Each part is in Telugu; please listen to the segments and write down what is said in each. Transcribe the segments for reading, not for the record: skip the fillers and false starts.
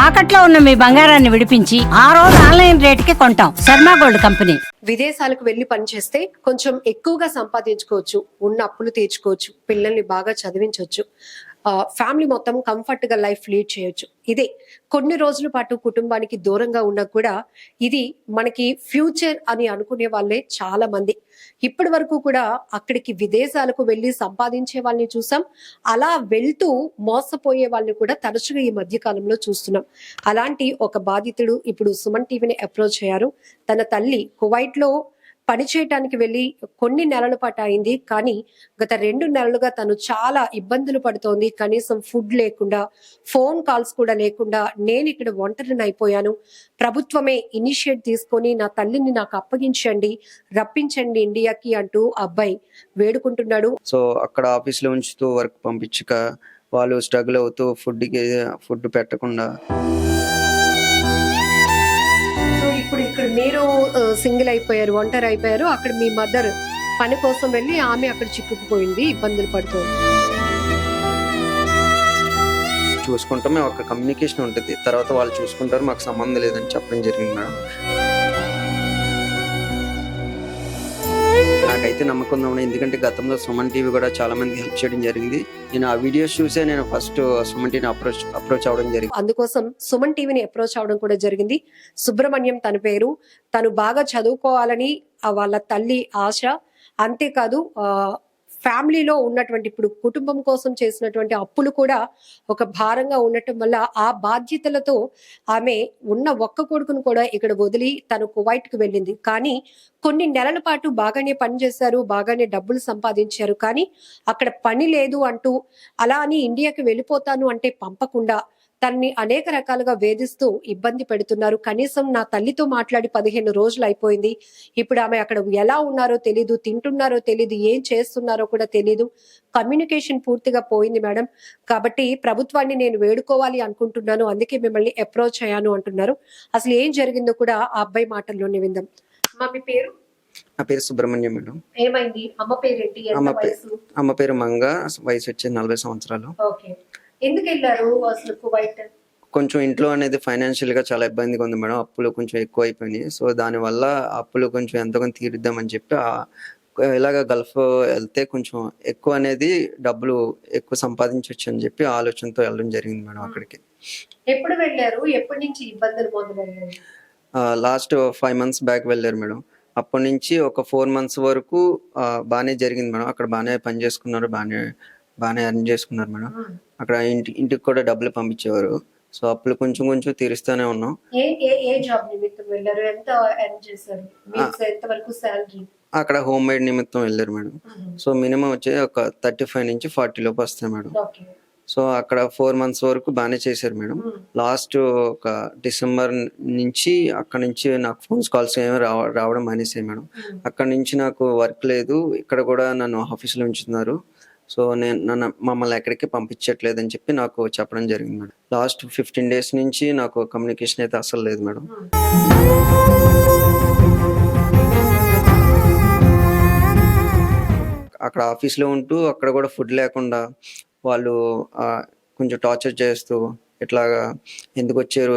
తాకట్లో ఉన్న మీ బంగారాన్ని విడిపించి ఆ రోజు ఆన్లైన్ రేటుకి కొంటాం. Sharma gold company. విదేశాలకు వెళ్లి పనిచేస్తే కొంచెం ఎక్కువగా సంపాదించుకోవచ్చు, ఉన్న అప్పులు తీర్చుకోవచ్చు, పిల్లల్ని బాగా చదివించవచ్చు, ఫ్యామిలీ మొత్తం కంఫర్ట్ గా లైఫ్ లీడ్ చేయొచ్చు. ఇదే కొన్ని రోజుల పాటు కుటుంబానికి దూరంగా ఉన్నా కూడా ఇది మనకి ఫ్యూచర్ అని అనుకునే వాళ్ళే చాలా మంది. ఇప్పటి వరకు కూడా అక్కడికి విదేశాలకు వెళ్లి సంపాదించే వాళ్ళని చూసాం, అలా వెళ్తూ మోసపోయే వాళ్ళని కూడా తరచుగా ఈ మధ్య కాలంలో చూస్తున్నాం. అలాంటి ఒక బాధితుడు ఇప్పుడు సుమన్ టీవీని అప్రోచ్ అయ్యారు. తన తల్లి కువైట్ లో పని చేయటానికి వెళ్ళి కొన్ని నెలల పాటు అయింది, కానీ గత 2 నెలలుగా తను చాలా ఇబ్బందులు పడుతోంది. కనీసం ఫుడ్ లేకుండా, ఫోన్ కాల్స్ కూడా లేకుండా, నేను ఇక్కడ ఒంటరిని అయిపోయాను, ప్రభుత్వమే ఇనిషియేట్ తీసుకొని నా తల్లిని నాకు అప్పగించండి, రప్పించండి ఇండియాకి అంటూ అబ్బాయి వేడుకుంటున్నాడు. సో అక్కడ ఆఫీస్లో ఉంచుతూ వర్క్ పంపించక వాళ్ళు స్ట్రగుల్ అవుతూ ఫుడ్ పెట్టకుండా. ఇప్పుడు ఇక్కడ మీరు సింగిల్ అయిపోయారు, ఒంటరి అయిపోయారు. అక్కడ మీ మదర్ పని కోసం వెళ్ళి ఆమె అక్కడ చిక్కుకుపోయింది, ఇబ్బందులు పడుతుంది. చూసుకుంటాం, మేము ఒక కమ్యూనికేషన్ ఉంటుంది, తర్వాత వాళ్ళు చూసుకుంటారు, మాకు సంబంధం లేదని చెప్పడం జరిగింది మేడం. నాకైతే నమ్మకం ఉంది, ఎందుకంటే గతంలో సుమన్ టీవీ కూడా చాలా మంది హెల్ప్ చేయడం జరిగింది. నేను ఆ వీడియోస్ చూసే నేను ఫస్ట్ సుమన్ టీవీని అప్రోచ్ అవడం జరిగింది. అందుకోసం సుమన్ టీవీని అప్రోచ్ అవడం కూడా జరిగింది. సుబ్రహ్మణ్యం తన పేరు. తను బాగా చదువుకోవాలని వాళ్ళ తల్లి ఆశ. అంతేకాదు ఫ్యామిలీలో ఉన్నటువంటి ఇప్పుడు కుటుంబం కోసం చేసినటువంటి అప్పులు కూడా ఒక భారంగా ఉండటం వల్ల ఆ బాధ్యతలతో ఆమె ఉన్న ఒక్క కొడుకును కూడా ఇక్కడ వదిలి తను కువైట్ కు వెళ్ళింది. కానీ కొన్ని నెలల పాటు బాగానే పని చేశారు, బాగానే డబ్బులు సంపాదించారు. కానీ అక్కడ పని లేదు అంటూ, అలా అని ఇండియాకి వెళ్ళిపోతాను అంటే పంపకుండా తన్ని అనేక రకాలుగా వేధిస్తూ ఇబ్బంది పెడుతున్నారు. కనీసం నా తల్లితో మాట్లాడి 15 రోజులు అయిపోయింది. ఇప్పుడు ఆమె అక్కడ ఎలా ఉన్నారో తెలీదు, తింటున్నారో తెలీదు, ఏం చేస్తున్నారో కూడా తెలీదు. కమ్యూనికేషన్ పూర్తిగా పోయింది మేడం. కాబట్టి ప్రభుత్వాన్ని నేను వేడుకోవాలి అనుకుంటున్నాను, అందుకే మిమ్మల్ని అప్రోచ్ అయ్యాను అంటున్నారు. అసలు ఏం జరిగిందో కూడా ఆ అబ్బాయి మాటల్లోనే విందాం. మీ పేరు? నా పేరు సుబ్రహ్మణ్యం మేడం. ఏమైంది? అమ్మ పేరేంటి? అమ్మ పేరు మంగ, వయసు వచ్చి 40 సంవత్సరాలు. ఓకే. ఎందుకు వెళ్ళారు అసలు కువైట్? కొంచెం ఇంట్లో అనేది ఫైనాన్షియల్ గా చాలా ఇబ్బందిగా ఉంది మేడం. అప్పులు కొంచెం ఎక్కువ అయిపోయినాయి. సో దానివల్ల అప్పులు కొంచెం ఎంతగానో తీరుద్దామని చెప్పి ఇలాగ గల్ఫ్ వెళ్తే కొంచెం ఎక్కువ అనేది డబ్బులు ఎక్కువ సంపాదించవచ్చు అని చెప్పి ఆలోచనతో వెళ్ళడం జరిగింది మేడం అక్కడికి. ఎప్పుడు వెళ్ళారు? ఎప్పటి నుంచి ఇబ్బందులు మొదలయ్యాయి? లాస్ట్ 5 months బ్యాక్ వెళ్ళారు మేడం. అప్పటి నుంచి ఒక 4 months వరకు బాగానే జరిగింది మేడం. అక్కడ బాగానే పని చేసుకున్నారు, బాగానే ఎర్న్ చేసుకున్నారు మేడం. అక్కడ ఇంటికి కూడా డబ్బులు పంపించేవారు. సో అప్పులు కొంచెం కొంచెం తీరుస్తూనే ఉన్నాం. ఏ జాబ్ నిమిత్తం వెళ్ళారు? ఎంత ఎర్న్ చేశారు? ఎంత వరకు సాలరీ? అక్కడ హోమ్ మేడ్ నిమిత్తం వెళ్ళారు మేడం. సో మినిమం వచ్చి ఒక 35 నుంచి 40 లోపు వస్తాయి మేడం. సో అక్కడ 4 months వరకు బాగానే చేశారు మేడం. లాస్ట్ ఒక డిసెంబర్ నుంచి అక్కడ నుంచి నాకు ఫోన్స్ కాల్స్ ఏమీ రావడం మానేసాయి మేడం. అక్కడ నుంచి నాకు వర్క్ లేదు, ఇక్కడ కూడా నన్ను ఆఫీస్లో ఉంచుతున్నారు. సో మమ్మల్ని ఎక్కడికి పంపించట్లేదు అని చెప్పి నాకు చెప్పడం జరిగింది మేడం. లాస్ట్ 15 days నుంచి నాకు కమ్యూనికేషన్ అయితే అసలు లేదు మేడం. అక్కడ ఆఫీస్లో ఉంటూ అక్కడ కూడా ఫుడ్ లేకుండా వాళ్ళు కొంచెం టార్చర్ చేస్తూ, ఇట్లాగా ఎందుకు వచ్చారు,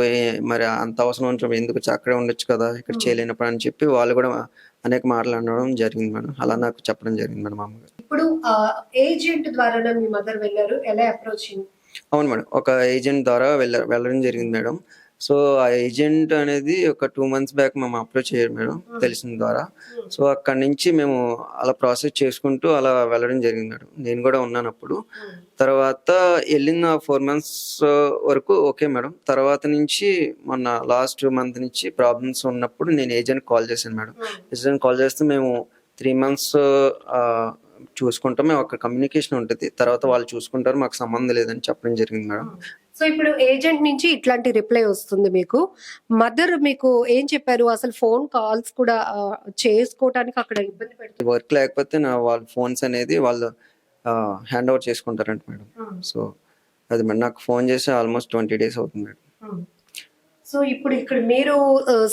మరి అంత అవసరం ఉంటుంది, ఎందుకు వచ్చి అక్కడే ఉండొచ్చు కదా, ఇక్కడ చేయలేనప్పుడు అని చెప్పి వాళ్ళు కూడా అనేక మాట్లాడడం జరిగింది మేడం. అలా నాకు చెప్పడం జరిగింది మేడం అమ్మగారు. ఇప్పుడు ఏజెంట్ ద్వారా మీ మదర్ వెళ్ళారు, ఎలా అప్రోచ్? అవును మేడం, ఒక ఏజెంట్ ద్వారా వెళ్ళడం జరిగింది మేడం. సో ఆ ఏజెంట్ అనేది ఒక 2 months బ్యాక్ మేము అప్రోచ్ అయ్యారు మేడం, తెలిసిన ద్వారా. సో అక్కడి నుంచి మేము అలా ప్రాసెస్ చేసుకుంటూ అలా వెళ్ళడం జరిగింది మేడం. నేను కూడా ఉన్నాను అప్పుడు. తర్వాత వెళ్ళిన 4 months వరకు ఓకే మేడం. తర్వాత నుంచి మొన్న లాస్ట్ మంత్ నుంచి ప్రాబ్లమ్స్ ఉన్నప్పుడు నేను ఏజెంట్ కాల్ చేశాను మేడం. ఏజెంట్ కాల్ చేస్తే మేము 3 months చూసుకుంటాం, మేము ఒక కమ్యూనికేషన్ ఉంటుంది, తర్వాత వాళ్ళు చూసుకుంటారు, మాకు సంబంధం లేదని చెప్పడం జరిగింది మేడం. సో ఇప్పుడు ఏజెంట్ నుంచి ఇట్లాంటి రిప్లై వస్తుంది మీకు. మదర్ మీకు ఏం చెప్పారు? అసలు ఫోన్ కాల్స్ కూడా చేసుకోవడానికి అక్కడ ఇబ్బంది పెడుతుంది, వర్క్ లేకపోతే వాళ్ళ ఫోన్స్ అనేది వాళ్ళు హ్యాండ్ ఓవర్ చేసుకుంటారంట మేడం. సో అది మేడం నాకు ఫోన్ చేసి ఆల్మోస్ట్ 20 days అవుతుంది మేడం. సో ఇప్పుడు ఇక్కడ మీరు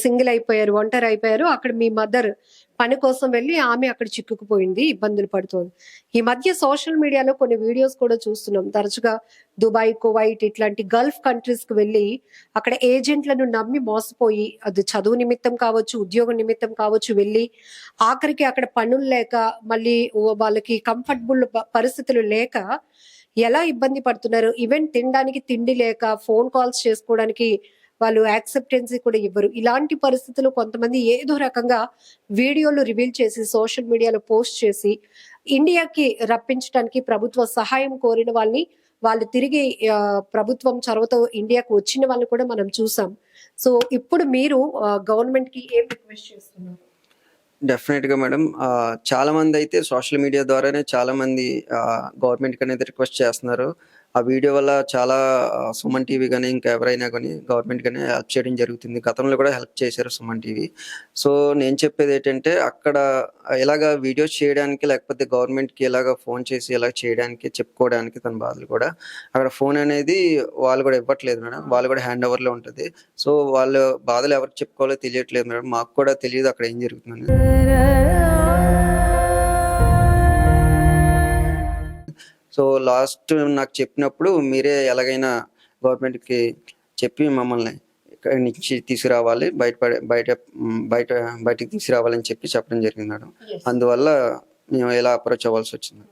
సింగిల్ అయిపోయారు, ఒంటరి అయిపోయారు. అక్కడ మీ మదర్ పని కోసం వెళ్ళి ఆమె అక్కడ చిక్కుకుపోయింది, ఇబ్బందులు పడుతోంది. ఈ మధ్య సోషల్ మీడియాలో కొన్ని వీడియోస్ కూడా చూస్తున్నాం. తరచుగా దుబాయ్, కువైట్ ఇట్లాంటి గల్ఫ్ కంట్రీస్ కి వెళ్ళి అక్కడ ఏజెంట్లను నమ్మి మోసపోయి, అది చదువు నిమిత్తం కావచ్చు, ఉద్యోగం నిమిత్తం కావచ్చు, వెళ్ళి ఆఖరికి అక్కడ పనులు లేక మళ్ళీ వాళ్ళకి కంఫర్టబుల్ పరిస్థితులు లేక ఎలా ఇబ్బంది పడుతున్నారు. ఈవెన్ తినడానికి తిండి లేక, ఫోన్ కాల్స్ చేసుకోవడానికి వాళ్ళు యాక్సెప్టెన్సీ కూడా ఇవ్వరు. ఇలాంటి పరిస్థితులు కొంతమంది ఏదో రకంగా వీడియోలు రివీల్ చేసి సోషల్ మీడియాలో పోస్ట్ చేసి ఇండియాకి రప్పించడానికి ప్రభుత్వ సహాయం కోరిన వాళ్ళని, వాళ్ళు తిరిగి ప్రభుత్వం చొరవతో ఇండియాకు వచ్చిన వాళ్ళని కూడా మనం చూసాం. సో ఇప్పుడు మీరు గవర్నమెంట్ కి ఏం రిక్వెస్ట్ చేస్తున్నారు? డెఫినెట్ గా మేడం, చాలా మంది అయితే సోషల్ మీడియా ద్వారానే చాలా మంది గవర్నమెంట్ కి అనేది రిక్వెస్ట్ చేస్తున్నారు. ఆ వీడియో వల్ల చాలా సుమన్ టీవీ కానీ ఇంకా ఎవరైనా కానీ గవర్నమెంట్ కానీ హెల్ప్ చేయడం జరుగుతుంది. గతంలో కూడా హెల్ప్ చేశారు సుమన్ టీవీ. సో నేను చెప్పేది ఏంటంటే, అక్కడ ఇలాగ వీడియోస్ చేయడానికి లేకపోతే గవర్నమెంట్కి ఇలాగ ఫోన్ చేసి ఇలా చేయడానికి చెప్పుకోవడానికి తన బాధలు కూడా అక్కడ ఫోన్ అనేది వాళ్ళు కూడా ఇవ్వట్లేదు మేడం. వాళ్ళు కూడా హ్యాండ్ ఓవర్లో ఉంటుంది. సో వాళ్ళ బాధలు ఎవరికి చెప్పుకోవాలో తెలియట్లేదు మేడం. మాకు కూడా తెలియదు అక్కడ ఏం జరుగుతుంది. సో లాస్ట్ నాకు చెప్పినప్పుడు మీరే ఎలాగైనా గవర్నమెంట్కి చెప్పి మమ్మల్ని ఇక్కడి నుంచి తీసుకురావాలి, బయటకి తీసుకురావాలని చెప్పడం జరిగింది మేడం. అందువల్ల మేము ఎలా అప్రోచ్ అవ్వాల్సి వచ్చింది.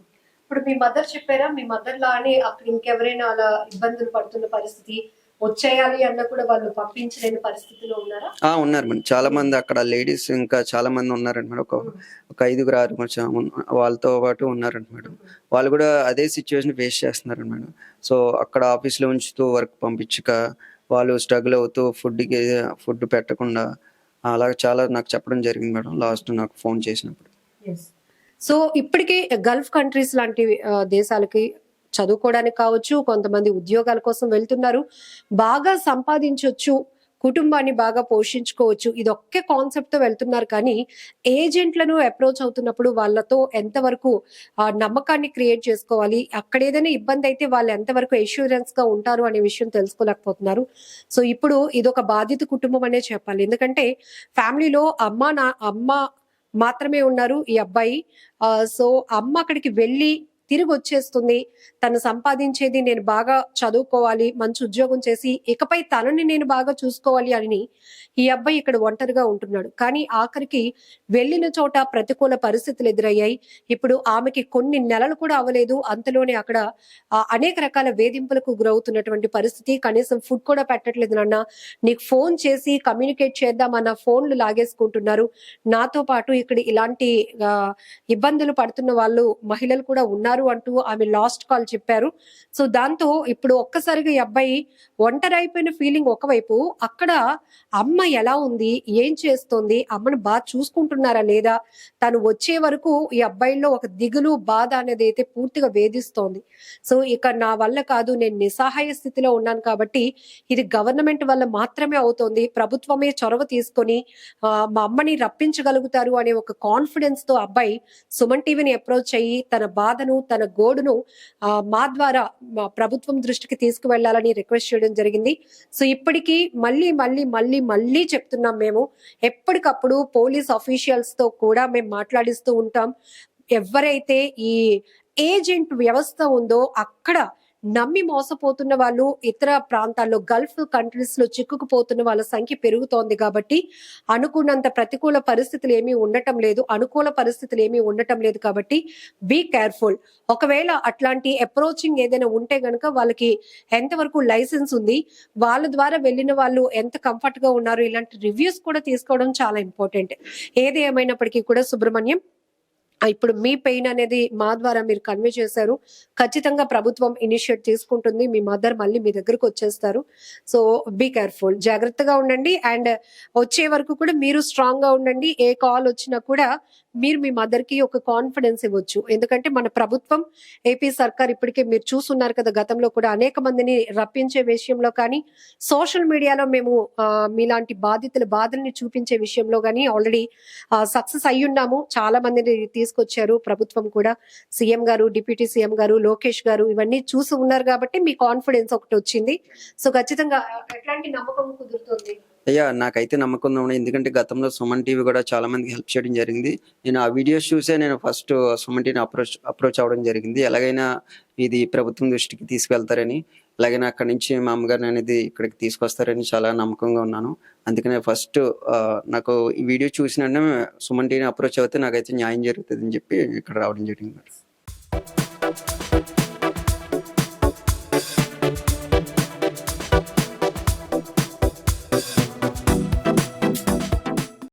ఇప్పుడు మీ మదర్ చెప్పారా, మీ మదర్ లానే అక్కడ ఇంకెవరైనా అలా ఇబ్బందులు పడుతున్న పరిస్థితి, వచ్చేయాలి అన్న కూడా వాళ్ళు పంపించలేని పరిస్థితిలో ఉన్నారా? ఉన్నారు మేడం. చాలా మంది అక్కడ లేడీస్ ఇంకా చాలా మంది ఉన్నారంట మేడం. ఒక 5-6 వాళ్ళతో పాటు ఉన్నారంట మేడం. వాళ్ళు కూడా అదే సిచ్యువేషన్ ఫేస్ చేస్తున్నారంట మేడం. సో అక్కడ ఆఫీస్లో ఉంచుతూ వర్క్ పంపించక వాళ్ళు స్ట్రగుల్ అవుతూ ఫుడ్ పెట్టకుండా అలా చాలా నాకు చెప్పడం జరిగింది మేడం లాస్ట్ నాకు ఫోన్ చేసినప్పుడు. సో ఇప్పటికే గల్ఫ్ కంట్రీస్ లాంటి దేశాలకి చదువుకోవడానికి కావచ్చు, కొంతమంది ఉద్యోగాల కోసం వెళ్తున్నారు. బాగా సంపాదించవచ్చు, కుటుంబాన్ని బాగా పోషించుకోవచ్చు, ఇది ఒకే కాన్సెప్ట్ తో వెళ్తున్నారు. కానీ ఏజెంట్లను అప్రోచ్ అవుతున్నప్పుడు వాళ్ళతో ఎంతవరకు నమ్మకాన్ని క్రియేట్ చేసుకోవాలి, అక్కడ ఏదైనా ఇబ్బంది అయితే వాళ్ళు ఎంతవరకు ఎష్యూరెన్స్ గా ఉంటారు అనే విషయం తెలుసుకోలేకపోతున్నారు. సో ఇప్పుడు ఇదొక బాధిత కుటుంబం అనే చెప్పాలి. ఎందుకంటే ఫ్యామిలీలో అమ్మ మాత్రమే ఉన్నారు ఈ అబ్బాయి. సో అమ్మ అక్కడికి వెళ్ళి తిరిగి వచ్చేస్తుంది. తను సంపాదించేది నేను బాగా చదువుకోవాలి, మంచి ఉద్యోగం చేసి ఇకపై తనని నేను బాగా చూసుకోవాలి అని ఈ అబ్బాయి ఇక్కడ ఒంటరిగా ఉంటున్నాడు. కానీ ఆఖరికి వెళ్ళిన చోట ప్రతికూల పరిస్థితులు ఎదురయ్యాయి. ఇప్పుడు ఆమెకి కొన్ని నెలలు కూడా అవ్వలేదు, అంతలోనే అక్కడ అనేక రకాల వేధింపులకు గురవుతున్నటువంటి పరిస్థితి. కనీసం ఫుడ్ కూడా పెట్టట్లేదు నాన్న, నీకు ఫోన్ చేసి కమ్యూనికేట్ చేద్దామన్న ఫోన్లు లాగేసుకుంటున్నారు. నాతో పాటు ఇక్కడ ఇలాంటి ఇబ్బందులు పడుతున్న వాళ్ళు మహిళలు కూడా ఉన్నారు అంటూ ఆమె లాస్ట్ కాల్ చెప్పారు. సో దాంతో ఇప్పుడు ఒక్కసారిగా ఈ అబ్బాయి ఒంటరి అయిపోయిన ఫీలింగ్ ఒకవైపు, అక్కడ అమ్మ ఎలా ఉంది, ఏం చేస్తోంది, అమ్మను బాగా చూసుకుంటున్నారా లేదా, తను వచ్చే వరకు ఈ అబ్బాయిలో ఒక దిగులు, బాధ అనేది అయితే పూర్తిగా వేధిస్తోంది. సో ఇక నా వల్ల కాదు, నేను నిస్సహాయ స్థితిలో ఉన్నాను కాబట్టి ఇది గవర్నమెంట్ వల్ల మాత్రమే అవుతోంది, ప్రభుత్వమే చొరవ తీసుకొని మా అమ్మని రప్పించగలుగుతారు అనే ఒక కాన్ఫిడెన్స్ తో అబ్బాయి సుమన్ టీవీని అప్రోచ్ అయ్యి తన బాధను, తన గోడును మా ద్వారా మా ప్రభుత్వం దృష్టికి తీసుకువెళ్లాలని రిక్వెస్ట్ చేయడం జరిగింది. సో ఇప్పటికీ మళ్ళీ చెప్తున్నాం, మేము ఎప్పటికప్పుడు పోలీస్ ఆఫీషియల్స్ తో కూడా మేము మాట్లాడిస్తూ ఉంటాం. ఎవరైతే ఈ ఏజెంట్ వ్యవస్థ ఉందో అక్కడ నమ్మి మోసపోతున్న వాళ్ళు, ఇతర ప్రాంతాల్లో గల్ఫ్ కంట్రీస్ లో చిక్కుకుపోతున్న వాళ్ళ సంఖ్య పెరుగుతోంది. కాబట్టి అనుకున్నంత ప్రతికూల పరిస్థితులు ఏమీ ఉండటం లేదు, అనుకూల పరిస్థితులు ఏమీ ఉండటం లేదు. కాబట్టి బీ కేర్ఫుల్. ఒకవేళ అట్లాంటి అప్రోచింగ్ ఏదైనా ఉంటే గనక వాళ్ళకి ఎంతవరకు లైసెన్స్ ఉంది, వాళ్ళ ద్వారా వెళ్ళిన వాళ్ళు ఎంత కంఫర్ట్ గా ఉన్నారు, ఇలాంటి రివ్యూస్ కూడా తీసుకోవడం చాలా ఇంపార్టెంట్. ఏది ఏమైనప్పటికీ కూడా సుబ్రహ్మణ్యం, ఇప్పుడు మీ పెయిన్ అనేది మా ద్వారా మీరు కన్వే చేశారు. ఖచ్చితంగా ప్రభుత్వం ఇనిషియేట్ తీసుకుంటుంది, మీ మదర్ మళ్ళీ మీ దగ్గరకు వచ్చేస్తారు. సో బీ కేర్ఫుల్, జాగ్రత్తగా ఉండండి. అండ్ వచ్చే వరకు కూడా మీరు స్ట్రాంగ్ గా ఉండండి. ఏ కాల్ వచ్చినా కూడా మీరు మీ మదర్ కి ఒక కాన్ఫిడెన్స్ ఇవ్వచ్చు. ఎందుకంటే మన ప్రభుత్వం, ఏపీ సర్కార్ ఇప్పటికే మీరు చూస్తున్నారు కదా, గతంలో కూడా అనేక మందిని రప్పించే విషయంలో కానీ, సోషల్ మీడియాలో మేము మీలాంటి బాధల్ని చూపించే విషయంలో కానీ ఆల్రెడీ సక్సెస్ అయ్యున్నాము. చాలా మందిని తీసుకొచ్చారు ప్రభుత్వం కూడా. సీఎం గారు, డిప్యూటీ సీఎం గారు, లోకేష్ గారు ఇవన్నీ చూసి ఉన్నారు కాబట్టి మీ కాన్ఫిడెన్స్ ఒకటి వచ్చింది. సో ఖచ్చితంగా ఎట్లాంటి నమ్మకం కుదురుతుంది? అయ్యా నాకైతే నమ్మకం ఉంది. ఎందుకంటే గతంలో సుమన్ టీవీ కూడా చాలా మందికి హెల్ప్ చేయడం జరిగింది. నేను ఆ వీడియోస్ చూసే నేను ఫస్ట్ సుమన్ టీవీని అప్రోచ్ అవ్వడం జరిగింది. ఎలాగైనా ఇది ప్రభుత్వం దృష్టికి తీసుకెళ్తారని, అలాగైనా అక్కడి నుంచి మా అమ్మగారిని అనేది ఇక్కడికి తీసుకొస్తారని చాలా నమ్మకంగా ఉన్నాను. అందుకనే ఫస్ట్ నాకు ఈ వీడియో చూసిన వెంటనే సుమన్ టీవీని అప్రోచ్ అవుతే నాకైతే న్యాయం జరుగుతుంది అని చెప్పి ఇక్కడ రావడం జరిగింది.